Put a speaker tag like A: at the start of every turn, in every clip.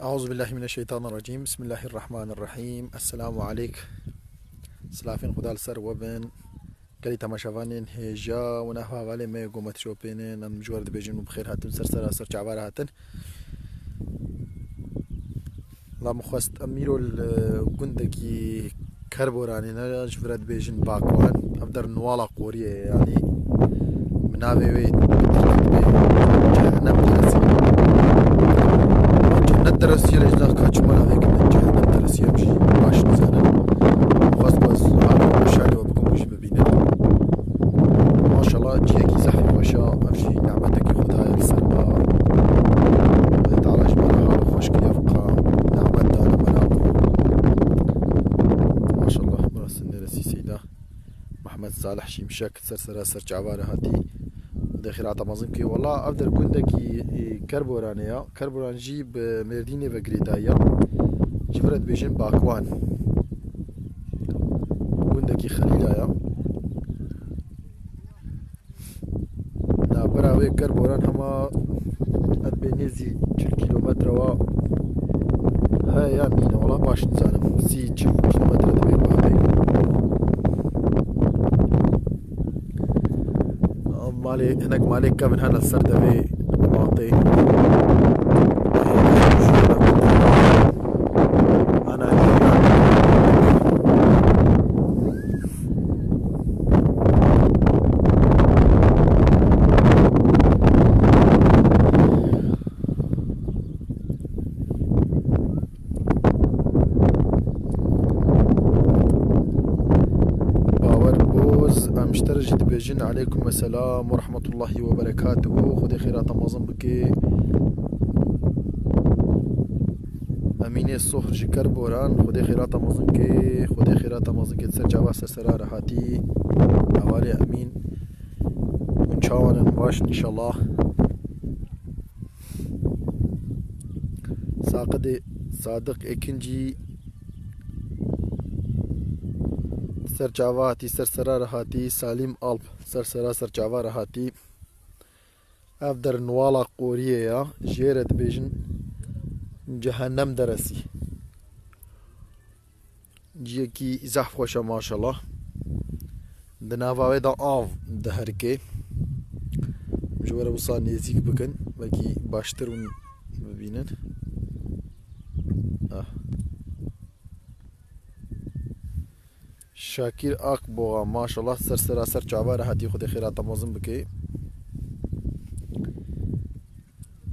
A: أعوذ بالله من الشيطان الرجيم. بسم الله الرحمن الرحيم. السلام عليك. سلافين خدال سر وبن قالي تماشافانين هجا ونحوا غالي ما يقومت شوبينين أن مجورد بيجين بخير هاتن سر عبارة هاتن لا مخواست أميرو الجندكي كربوراني ناج فرد بيجين باكوان أبدر نوالا قورية يعني منابي وي جهنم درسي جهنم درسي رجلا كاتشمان هذيك جهنم درسي يمشي باش نزانا مخواست باز هذا مشاهد وبكم وش ببينا ما شاء الله جيكي زحفي وشا أمشي نعمتك خدها السلمى تعالى جمالها خوش كي يبقى نعمت دانا منابو ما شاء الله براس النرسي سيدة محمد صالح شيمشك سر جعبارة هاتي داخل عطا مظنكي والله أفضل كندكي كربوران جيب مرديني وغريدايا جفرت بيجن باكوان كندكي خليلايا براوي كربوران هما البنيزي 40 كيلومتر ها يا مينا والله باش نزانم 40 كيلومتر دبي بهذي مالي هناك مالي كم هنا السردبي معطي انا مشترج بيجن عليكم السلام ورحمة الله وبركاته. خدي خيرات مازن بكي أميني الصهر جكر بوران خدي خيرات مازن كي خدي خيرات مازن كي تسر جواس سرار هاتي أوالي أمين ونشاونا نواش إن شاء الله ساقدي صادق إكنجي سر جاوا هاتی سرسرا رهاتی سالم آلب سرسرا سر جاوا رهاتی اف در نوالا قوریه یا جیرت بیجن جهنم درسی جیه کی زحف خوشا ماشالله دناواوی دا آو دهرکه جواره بسا نزیک بکن وکی باشتر ون ببینن شاكر اك بوغا ما شاء الله سر جعبارة هاتي خدي خيرات مازن بكي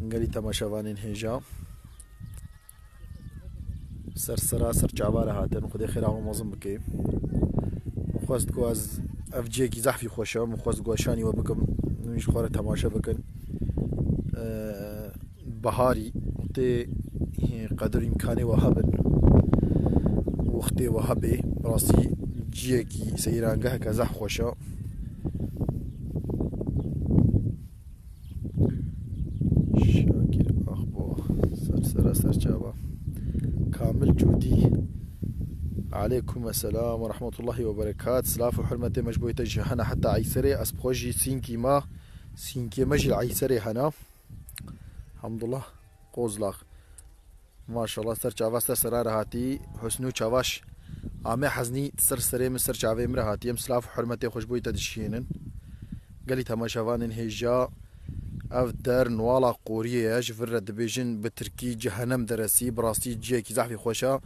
A: نقالي تماشاوانين هيجا سر جعبارة هاتن خدي خيرات مازن بكي مخواست قواز افجيكي زحفي خوشا مخواست قواشاني وبكم نمش خوارة تماشا بكن بهاري وتي قدر امكاني وهبن وختي وهبي راسي جيكي سيرانگه كزح خوشا شاكر اخبو سر جابا كامل جودي عليكم السلام ورحمة الله وبركاته. سلاف وحرمة مجبوية جهنا حتى عيسري اسبخوجي سينكي مجي العيسري هنا الحمد لله قوزلاخ ما شاء الله سر جابا سر هاتي حسنو چاواش عامي حزني سرسري من سر جاوي مرهاتي ام سلاف حرمتي خوشبوي تدشينن قالي تماشافانن هيجا اف در نوالا قوريه جفر دبيجن بتركي جهنم درسي براسي جيكي زحفي خوشا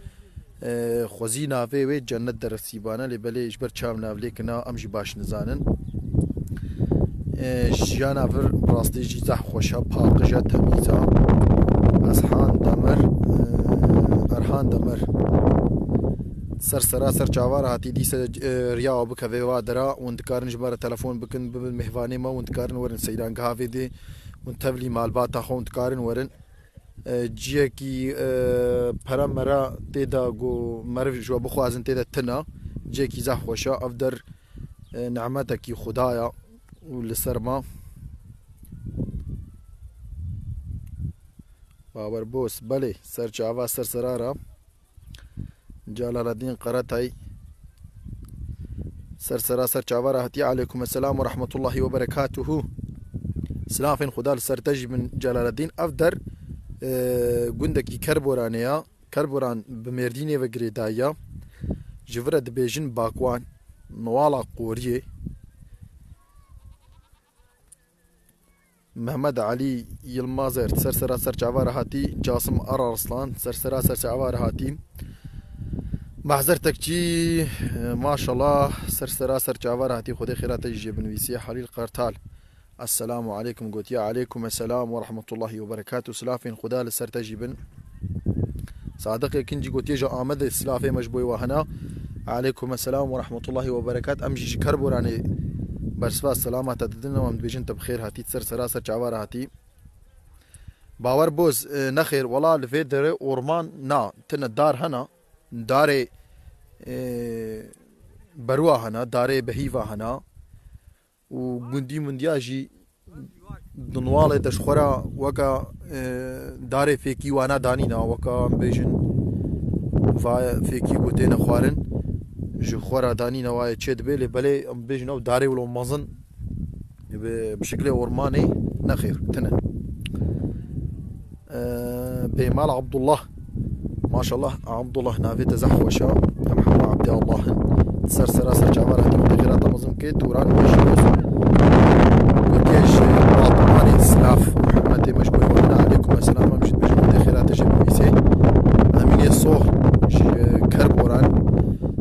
A: خوزي نافي وي جنت درسي بانا لبلي اجبر چام نافلي كنا امجي باش نزانن جيانا فر براستي جي زح خوشا باقجا تميزا اسحان دمر ارحان دمر سر جاوار هاتي دي رياو بكافي وادرا وندكارن جبار تلفون بكن بالمهواني ما وندكارن ورن سيدان كافي دي وندتفلي مالباتا خو وندكارن ورن جيكي برا مرا تيدا جو مرف جو بخوازن تيدا تنا جيكي زح خوشا افدر نعمتك خدايا ولسرما بابر بوس بلي سر جاوا سرارا جلال الدين قرتاي سر جاوا هاتي عليكم السلام ورحمة الله وبركاته. سلافين خدال سرتج من جلال الدين أفدر گوندکی کربورانەیە کربوران بمێردینێ بە گرێدایە جڤرە دەبێژن باکوان مواڵا قۆریێ محمد علي يلمازر سرسرا سرچاوار هاتي جاسم ارارسلان سرسرا سرچاوار هاتي محزرتك جي ما شاء الله سرسرا سرچاوار هاتي خدي خيرات جيب نويسي حليل قرطال السلام عليكم قوتيا عليكم السلام ورحمة الله وبركاته سلافين خدا لسر تجيبن صادق كنجي قوتيا جا آمد سلافي مجبوي وهنا عليكم السلام ورحمة الله وبركاته أمجي كربوراني برسوا سلامة تدنا وام بيجن تبخير هاتي سر سراسر چاوار هاتي باور بوز نخير والله لفيدر اورمان نا تن دار هنا داري بروا هنا داري بهيفا هنا وجندي مندياجي دنوالي دشخورا وكا داري فيكي وانا دانينا وكا بيجن فيكي قوتين خوارن جو خورا دانينا واي تشد بيلي بلي بيجنو داري ولو مازن بشكل اورماني نخير تنن بمال عبد الله ما شاء الله عبد الله نافي تزحوشا محمد عبد الله سرسرا سرجعوار هاتي خيرات مازن كي توران بيجنوس وديش عطماني سلاف محمد مشبوه وانا عليكم السلام مشيت بيجنو خيرات جبويسي امين الصوح كربوران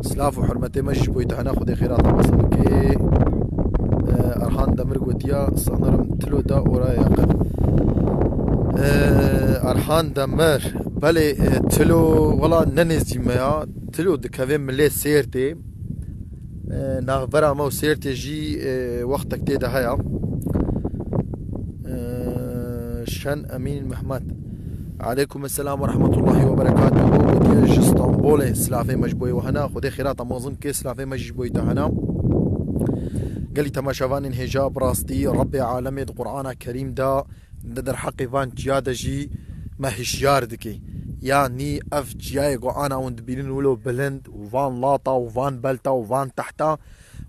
A: سلاف وحرمتي مجش بويتها ناخذ خيرات مصركي ارهان دمر قوتيا صنرم تلو دا ورايا قد ارهان دمر بلي تلو والله ننزي ما تلو دكافي ملي سيرتي ناغبرا مو سيرتي جي وقتك تيدا هيا شان امين محمد عليكم السلام ورحمة الله وبركاته وديج اسطنبول سلافي مجبوي وهنا خدي خيرات معظم كي سلافي مجبوي تهنا قالي تماشافان انهجاب راستي ربي عالمي القرآن الكريم دا ندر حقي فان جيادة جي ما هشيار دكي يعني اف جياي قوانا وند بيلين ولو بلند وفان لاطا وفان بلتا وفان تحتا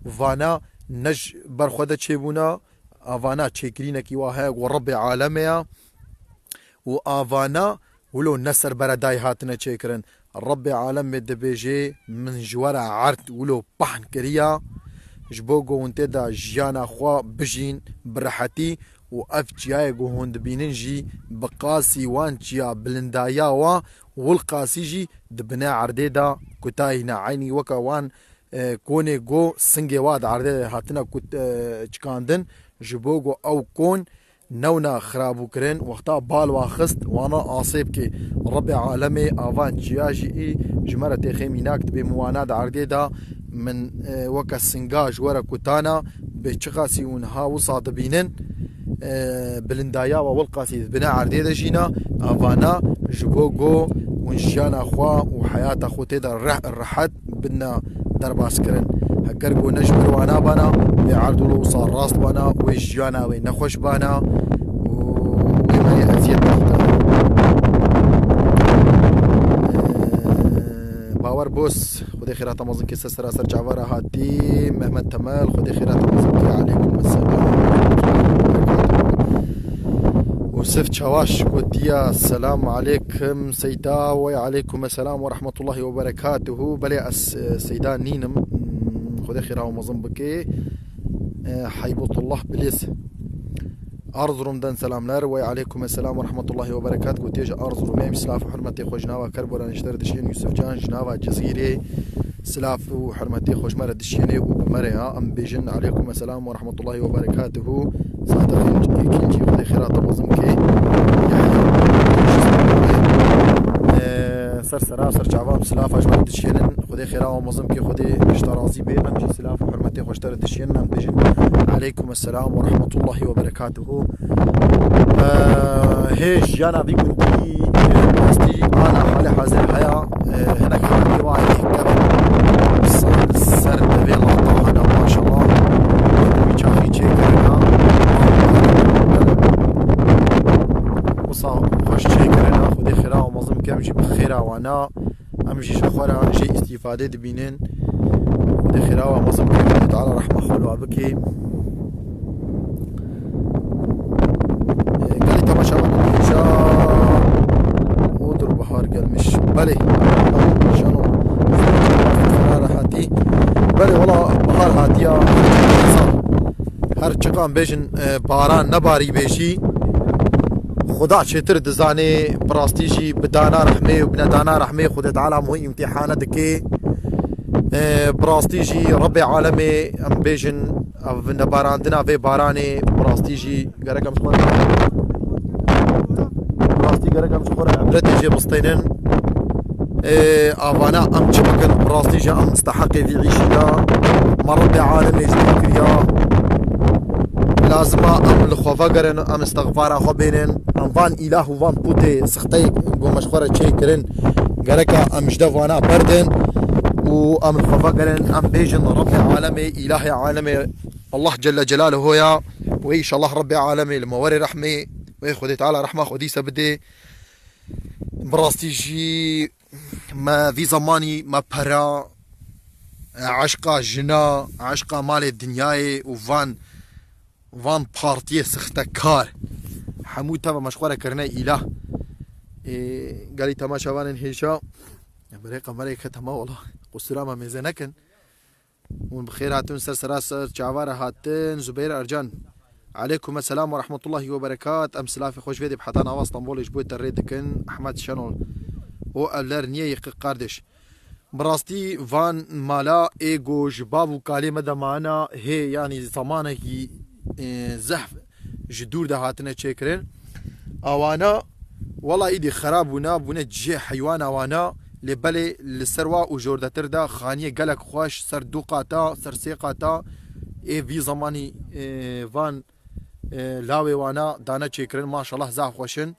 A: وفانا نج برخودة تشيبونا افانا تشيكرينكي واهاق وربي عالمي وآفانا ولو نسر برداي هاتنا تشيكرن ربي عالم دبيجي من جوارا عرض ولو بحن كريا جبوغو وانتدا جيانا خوا بجين برحتي وأف جياي هوند بيننجي بقاسي وان جيا بلندايا والقاسي جي دبنا عرديدا كتاينا عيني وكا وان كوني جو سنجي واد عرديدا هاتنا كت چكاندن جبوغو او كون نونا خرابو كرين وقتا بال واخست وانا عاصيب كي ربي عالمي افان جياجي جمرة تخيمي ناكت بمواناد عرديدا من وكا السنجاج ورا كوتانا بشغاسي ونها وصاد بينن بلندايا والقاسي بنا عرديدا جينا افانا جبوغو ونجانا اخوا وحياة اخو تيدا الرحد بنا درباس كرين هكرقو نجبر وانا بانا بيعرضوا له صار راس بانا ويجانا وين نخش بانا وما يأزيد باور بوس خدي خيرات مازن كي سر جعفر هاتي محمد تمال خدي خيرات مازن عليكم السلام وسف شواش وديا السلام عليكم سيدا وعليكم السلام ورحمة الله وبركاته بلي سيدا نينم خدي خيرا ومازن بكي حيبط الله بليس أرض رمضان سلاملار وعليكم السلام ورحمة الله وبركاته قلت يجي أرض رميم سلاف وحرمتي خوش ناوا كربورا نشتر دشين يوسف جان جناوا جزيري سلاف وحرمتي خوش مرة دشيني وبمرها أم بيجن عليكم السلام ورحمة الله وبركاته صادق كينجي خدي خيرات مظمكي سرسرا سرچاوام سلاف اجمل دشينن خدي خيرا ومظمكي خدي اشترازي بي امجي سلاف وحرمتي خوشتر دشينن ام بيجن عليكم السلام ورحمة الله وبركاته هيش جانا بي كنتي قصدي انا حالي حاضر حياة هناك حالي واعي كبير السر دبي الله انا ما شاء الله ويشافي تشيكرنا وصا خوش تشيكرنا خدي خيرا ومظمكي امجي بخيرا وانا امجي شخورا جي استفادة دبينن خدي خيرا ومظمكي تعالى رحمة خلوة بكي قال لي تماشى gelmiş. Bale. Şano. Ferara hati. Bale valla bahar hati ya. Her çıkan bejin baran nebari beji. خدا چتر دزانه براستی جی بدانا رحمه و بندانا رحمه خدا تعالی مو امتحان دکی براستی جی رب عالمه ام بیجن او نباراندنا و بارانه براستی جی گرگم شخور براستی گرگم شخور عبرتی جی بستینن آوانا ام چبکن براستی جی ام استحق في عيشنا ما رب عالمه جديد لازم ام الخوفا قرن ام استغفار اخو بينن ام فان اله وان بوتي سختي قوم مشخوره تشي كرن قالك ام جدف وانا بردن و ام الخوفا قرن ام بيجن رب عالمي اله عالمي الله جل جلاله هويا وإيش الله رب عالمي الموري رحمي ويخذ تعالى رحمه خدي سبدي براستي جي ما في زماني ما برا عشقا جنا عشقا مال الدنياي وفان بارتيه سخته كار حمود تبا مشخوره كرنا اله قال لي تماشا وان هيشا بريقه مريكه تما والله قصرا ما ميزنكن وبخير هاتون سرسراسر جاوار هاتن زبير ارجان عليكم السلام ورحمه الله وبركاته ام سلافي خوش فيدي بحطانا وا اسطنبول جبوي تريدكن احمد شنول او الرنيه يق قردش براستي فان مالا ايجو جباب وكلمه دمانا هي يعني زمانه زحف جدور ده هاتنا تشكرين اوانا والله ايدي خراب وناب جي حيوان اوانا لبلي للسروا وجورده تردا خانيه قالك خوش سر دوقاتا سر سيقاتا اي في زماني فان لاوي وانا دانا تشكرين ما شاء الله زاف خوشن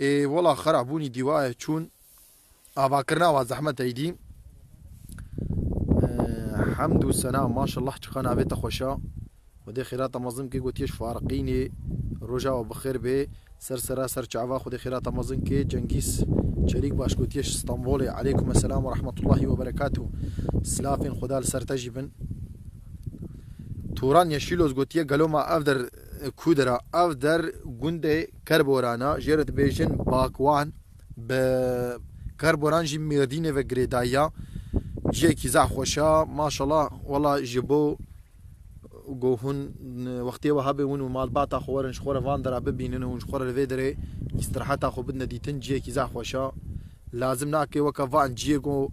A: اي والله خرابوني ديوايه تشون افاكرنا وزحمه ايدي حمد والسلام ما شاء الله تشخنا بيت خوشا ودي خيرات مظلم كي قلتيش فارقيني رجا وبخير بي سر شعبا خدي خيرات مظلم كي جنكيس شريك باش قلتيش اسطنبولي عليكم السلام ورحمة الله وبركاته سلافين خدا لسر تجيبن توران يشيلوز قلتيه قالوا ما افدر كودرا افدر قندي كربورانا جيرت بيجن باكوان بكربوران جي ميرديني وغريدايا جي كيزا خوشا ما شاء الله والله جيبو وجوهن وقتي وهابي ون ومال باتا خورن شخوره فاندرا ببينن ون شخوره الفيدري استراحتا خو بدنا ديتن جي كي زاخوشا لازم ناكي وكفان جيجو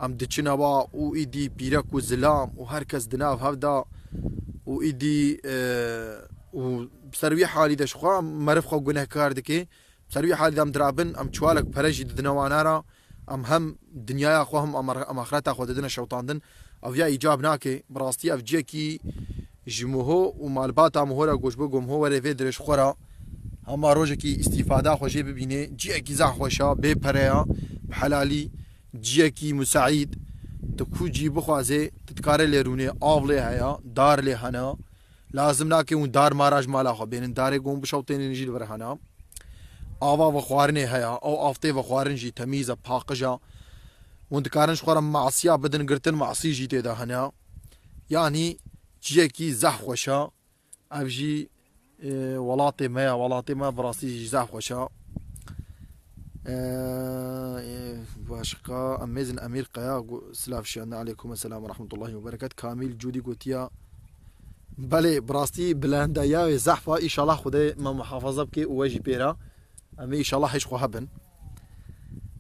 A: ام دچنا وا او ايدي بيرك وزلام وهركز دناف هفدا و ايدي و بسروي حالي دش خو مرفخو غنه كاردكي بسروي حالي دم درابن ام چوالك برجي دنوانارا ام هم دنيا خوهم ام اخرتا خو ددنا شوطاندن او يا ايجاب ناكي براستي اف جيكي جمهو ومالباتا مهورا گوشبو گم هو ور فيدرش خورا اما روجكي استفاده خوشي ببيني جيكي زا خوشا بپريا بحلالي جيكي مساعد تكو جي بخوازي تتكار لروني اوله هيا دار له هنا لازم ناكي ون دار ماراج مالا خو بين دار گم بشوتين نجي ورهنا اوا وخوارني هيا او افطي وخوارنجي تميزه باقجا وند كارنش خورا معصيه بدن قرتن معصي جي تدا هنا يعني جيكي زح خوشا افجي ولاتي ما براسي زح خوشا باشقا اميزن امير قيا سلاف شان عليكم السلام ورحمه الله وبركاته كامل جودي قوتيا بلي براستي بلاندا يا زحفه ان شاء الله خدي ما محافظه بكي وجي بيرا امي ان شاء الله حيش خو هبن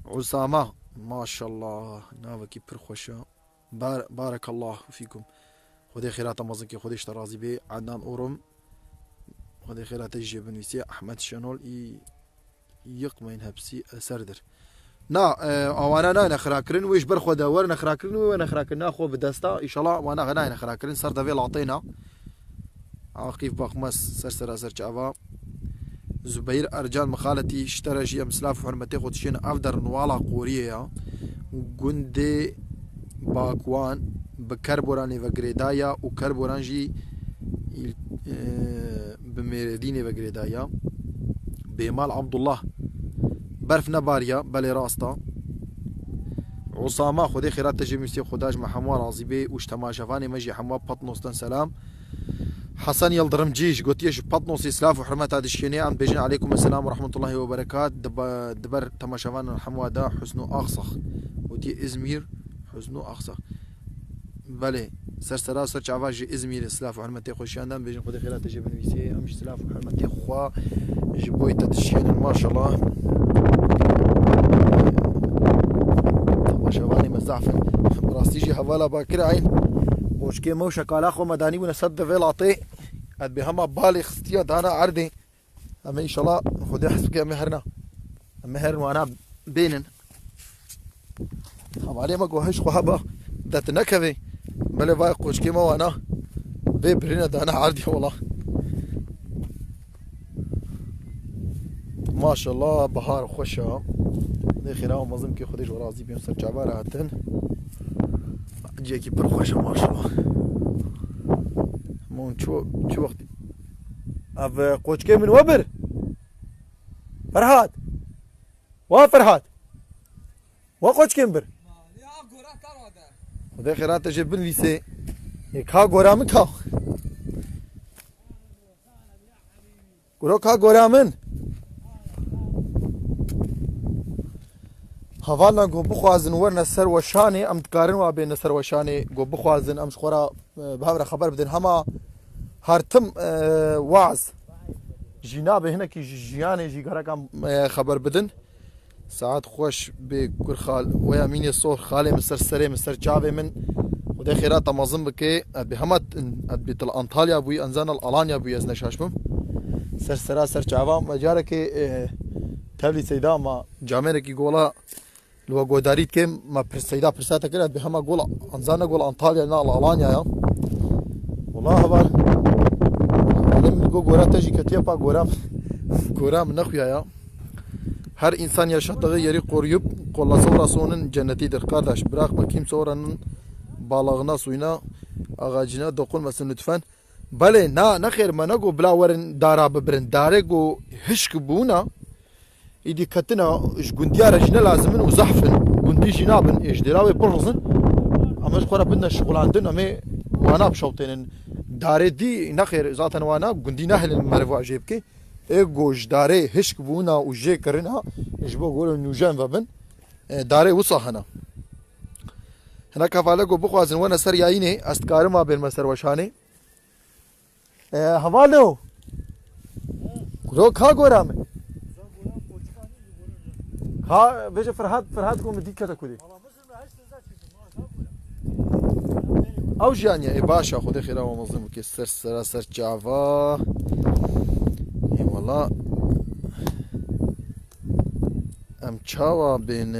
A: عسامه ما شاء الله نافكي برخوشا بارك الله فيكم خدي خيرات مزنكي خدي اشترازي بي عدنان اورم خدي خيرات يجي بنويسي احمد شنول يقمين هبسي سردر نا اوانا نا نخراكرن ويش برخودا ور نخراكرن ونخراكرن اخو بدستا ان شاء الله وانا غنا نخراكرن سردا في العطينا عاقيف باقمس سر جابا زبير ارجان مخالتي اشترى جي مسلاف حرمتي خدشين افدر نوالا قوريه وقندي باكوان بكربوراني وغريدايا وكربورانجي بميرديني وغريدايا بمال عبد الله برف نباريا بلي راستا عصامه خدي خيرات تجي مسي خداج محمود راضي بي وش تماشفاني مجي حموا بطنوستن سلام حسن يلدرم جيش قلت يش بطنوسي سلاف وحرمات هذا الشيني عم بيجن عليكم السلام ورحمة الله وبركاته دبر تماشافان الحموادا حسنو أخصخ ودي إزمير حسنو أخصخ بله سر چاواجی ازمیر اسلاف و حرمتی خوشیاندم بیشتر خود خیرات جبن ویسی امش اسلاف و حرمتی خوا جبوی تدشین ما شاء الله طبعا شوانی مزعفن براستيجي هوالا باكر عين وش كي موشا كالاخو مداني ونسد في العطي اد بهما بالي خستيا دانا عردي اما ان شاء الله خدي حسبك مهرنا مهر وانا بينن طبعا علي ما قوهش خهبه دات نكفي بله باي قوش كيما وانا بيبرينا دانا عردي والله ما شاء الله بهار خوشها دي خيرها ومظلم كي خديش ورازي بيهم سر جعبارة هاتن جيكي برخوشة ما شاء الله مون شو وقتي اف قوش كي من وبر فرهاد فرهاد قوش كيمبر ودي خيرات تجيب بالفيسي كا غورا من كا غورو كا غورا من هوالا گو بخوازن ورنا سر وشاني ام تقارن وابين سر وشاني گو بخوازن ام شخورا بهاورا خبر بدن هما هارتم واعظ جناب هنا كي جياني جي كم خبر بدن ساعات خوش بكل خال ويا مين الصور خالي مستر سري مستر جافي من وده خيرات مازن بكي بهمت بيتل انطاليا بوي انزان الالانيا بوي ازنا شاشمم سر جافا مجارك تبلي سيدا ما جامعه كي قولا لو قداريت كم ما سيدا برساتا كده بهما قولا انزانا قولا انطاليا نا الالانيا يا والله هبال علم قو قورا تجي كتيبا قورا من نخويا يا هر انسان yaşadığı yeri koruyup kollasa orası onun cennetidir kardeş. Bırakma kimse oranın balığına suyuna ağacına dokunmasın lütfen. Bale na khair ma nago bla warin dara bibrin dare go hişk buna idi katina iş gundiyara jina lazimin u zahfin gundi jinabin ejdilawi porżin ama khora بدنا شغلاندن ama وانا بشوتين dare di na khair zaten وانا gundi nahl المرفوع جيبكي ايجوش داري هشك بونا وجي كرنا اجبو قولوا نوجان فابن داري وصا هنا كفالكو بخوازن وانا سر يايني استكار ما بين مسر وشاني حوالو رو خا غورام خا بيجي فرهاد کو مدي كده كودي او جانيا باشا خدي خيره ومنظم كسر سر جافا والله ام چاوا بين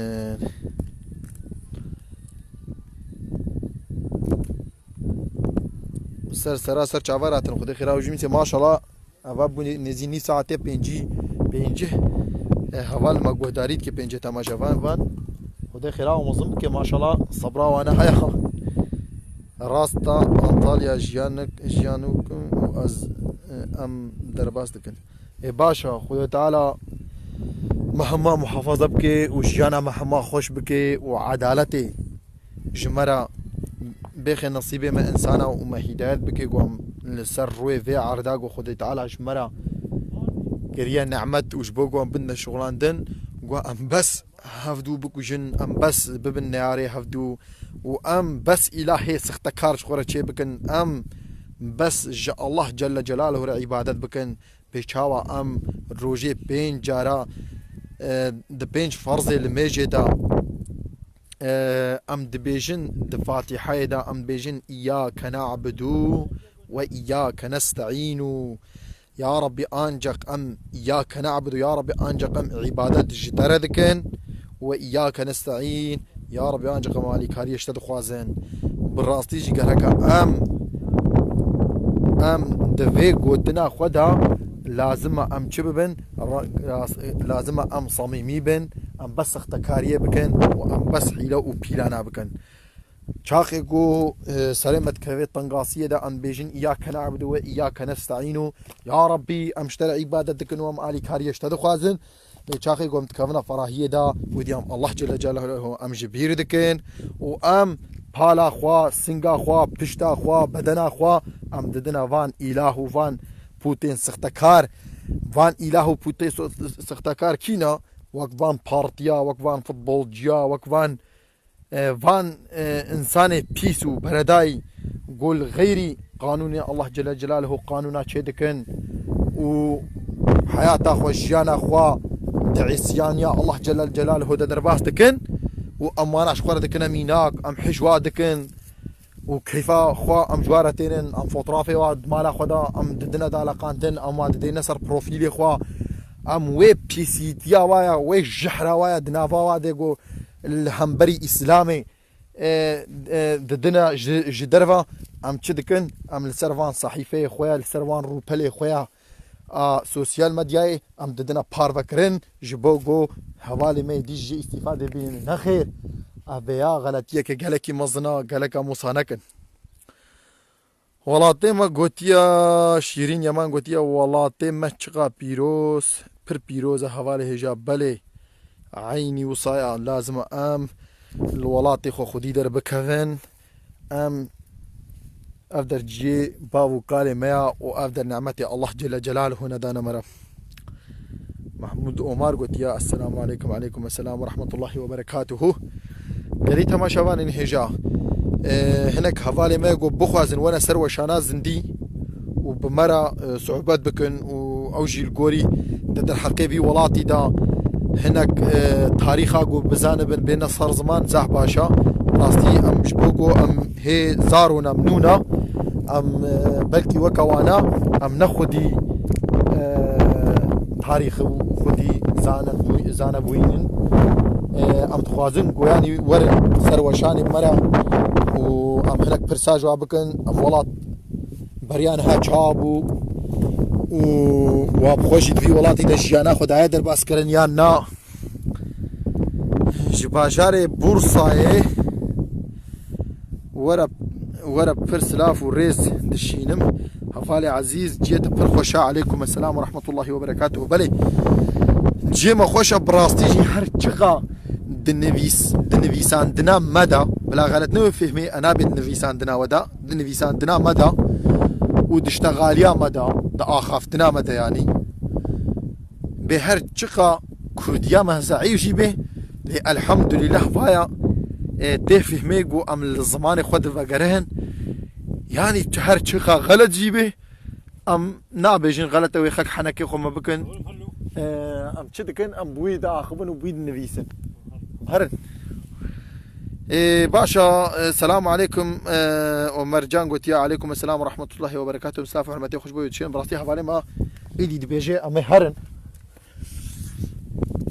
A: سر چاوا راتن خدي خيره وجميتي ما شاء الله اباب نزيني ساعتي بينجي حوال ما قداريت كي بينجي تماشافان فان خدي خيره ومنظم كي ما شاء الله صبرا وانا حيا راستا انطاليا جيانوك از ام درباس دكن باشا خدا تعالى مهما محافظة بكي وجيانا مهما خوش بكي وعدالتي جمرة بخي نصيبي من انسانا وما هدايات بكي قوام لسر روي في عرداق وخدا تعالى جمرة كريا نعمت وجبو قوام بدنا شغلان دن قوام بس هفدو بكو جن ام بس ببن نياري هفدو وام بس الهي سختكار شخورة چه بكن ام بس الله جل جلاله را عبادت بکن بچاوا ام روجي بين جارا د بين فرض الميجي دا ام دبيجن دفاتحه دا ام بيجن اياك نعبد واياك نستعين يا ربي انجق ام اياك نعبد يا ربي انجق ام عبادت جدردكن واياك نستعين يا ربي انجق مالي كاريش تدخوازن براستي جي هكا ام دفي قوتنا خدها لازم ام چه ببن لازم ام صميمي بن ام بس اختكاريه بكن وام بس حيله وبيلانا بكن چاخي قو سلامت كويت طنقاسيه دا ام بيجن اياك نعبد واياك نستعين يا ربي ام اشتري عبادتك وام الي كاريه اشتدخوازن چاخي قوم تكفنا فراهيه دا وديام الله جل جلاله ام جبير دكن وام پالا خوا سنگا خوا پشتا خوا بدنا خوا ام ددنا وان اله و وان پوتین سختکار وان اله و پوتین سختکار کینا وک وان پارتیا وک وان فوتبولجیا وک وان انسان پیس و بردای قول غيري قانون الله جل جلاله قانونا تشدكن و حياة اخو جيان اخوا دعيسيان يا الله جل جلاله درباس دكن و امانا شخوره دكن ميناك ام حجوا دكن و كيفا اخوا ام جوارتين ام فوترافي واد مالا خدا ام ددنا دالقانتن ام ددنا سر بروفيلي اخوا ام ويب بيسيتيا وايا وي جحرا وايا دنافا واديغو الهمبري اسلامي ددنا جدرفا ام تشدكن ام لسرفان صحيفه خويا لسرفان روبلي خويا سوسيال ميديا ام ددنا بارفكرن جبوغو حوالي ما ديجي استفاده بين نخير ابيا غلطيه كجلكي مزنا جلكا مصانكن والله ما قوتيا شيرين يمان قوتيا والله ما تشقى بيروس بر بيروز حوالي هجاب بلي عيني وصايا لازم ام الولاطي خو خدي در بكفن ام افدر جي باو قال ميا وافدر نعمتي الله جل جلاله ندانا مرة محمود عمر قلت يا السلام عليكم وعليكم السلام ورحمة الله وبركاته قريتها ما شافان انهجا هناك حوالي ما يقول بخوازن وانا سروى شانا زندي وبمرة صعوبات بكن واوجي القوري دد الحقيبي ولاطي دا هناك تاريخا قو بزانب بين صار زمان زاه باشا راستي ام جبوكو ام هي زارونا منونا ام بلكي وكوانا ام نخدي تاريخ وخدي زانبوين ام تخوازن قوياني ورن سروشاني مرا و ام هناك برساج وابكن افولات بريان ها جابو وابخوشي في ولاتي دجيانا خدايا در باسكرن يا نا جباجاري بورصاي ورا برسلاف وريز دشينم هفالي عزيز جيت برخوشا عليكم السلام ورحمة الله وبركاته بلي جيما خوشا براستيجي هرچقا دنويسان دنا مدى بلا غلط نو فهمي انا بالنويسان دنا ودا دنويسان دنا مدى ودشتغاليا مدى دا آخافتنا مدى يعني بهر چقا كرديا مهزعي جيبه الحمد لله وايا ده فهمي قو ام الزمان خود وقرهن يعني هر چقا غلط جيبه ام نابجين غلط ويخك حنكي خو ما بكن ام چدكن ام بويد آخبن وبويد نويسن هرن باشا السلام عليكم ومرجان قلت يا عليكم السلام ورحمة الله وبركاته مسافة حرمتي خوش بوي تشين براستي حوالي ما ايدي دبيجي امي هرن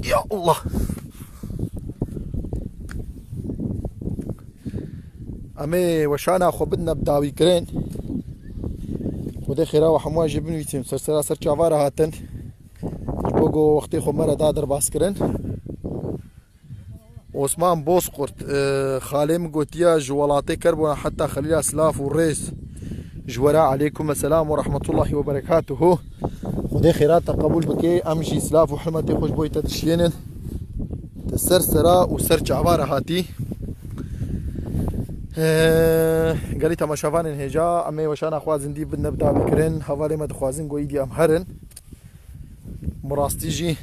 A: يا الله امي وشانا خو بدنا بداوي كرين ودي خيرا وحموا جبن ويتم سرسرا سر چاوارا هاتن بوغو وقتي خو مرة دادر باس كرين عثمان بوسقرت خالم قوتيا جوالاتي كربونا حتى خليل اسلاف والريس جورا عليكم السلام ورحمة الله وبركاته خدي خيرات قبول بكي امشي اسلاف وحرمتي خوش بوي تدشينن تسرسرا وسر عبارة هاتي قاليتا ما شافان انهجا امي وشانا خوازن دي بدنا بدا بكرن حوالي ما دخوازن قويدي ام هرن مراستيجي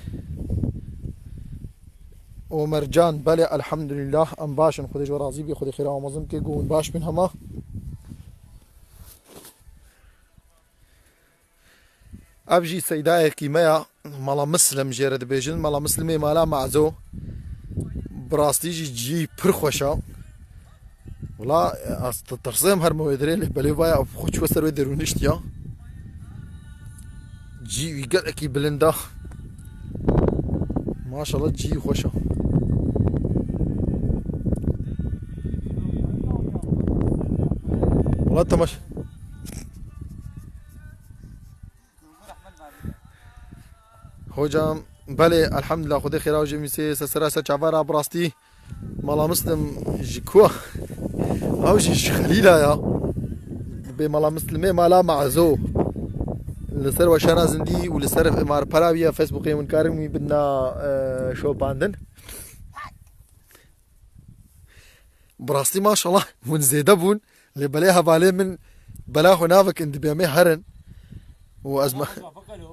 A: ومرجان بلي الحمد لله ام باشن خدي جو راضي بي خدي خير ومظلم كي قون باش من هما ابجي سيداي كيميا مالا مسلم جيرد بيجن مالا مسلمي مالا معزو براستيجي جي برخوشا ولا ترسم هر مويدري له بلي بايا خوش وسر ودرونشتيا جي يقل اكي بلندا ما شاء الله جي خوشا والله تمش هوجام بلي الحمد لله خدي خير وجمي سراسة عبارة براستي مالا مسلم جيكوا او جي خليلا يا بمالا مسلمي مالا معزو لسر وشانا زندي ولسر امار براوية فيسبوكي من كارمي بدنا شو باندن براستي ما شاء الله من زيده بون اللي بلاها بالي من بلاه نافك اند بيامي هرن وازمه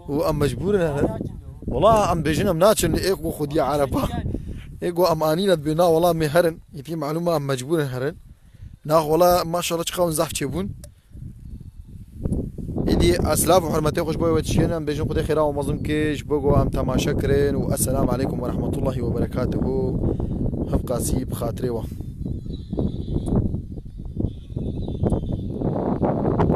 A: وام مجبور هرن والله ام بيجينا مناتشن ايكو خديا عربا ايكو ام انينت بينا والله مي هرن يفي معلومه ام مجبور هرن ناخ والله ما شاء الله تشخون زحف تشيبون إدي أسلاف وحرمتي خوش بوي وتشينا بيجون خدي خيرا ومظلم كيش بقوا أم تماشا كرين والسلام عليكم ورحمة الله وبركاته. هبقى سيب خاطري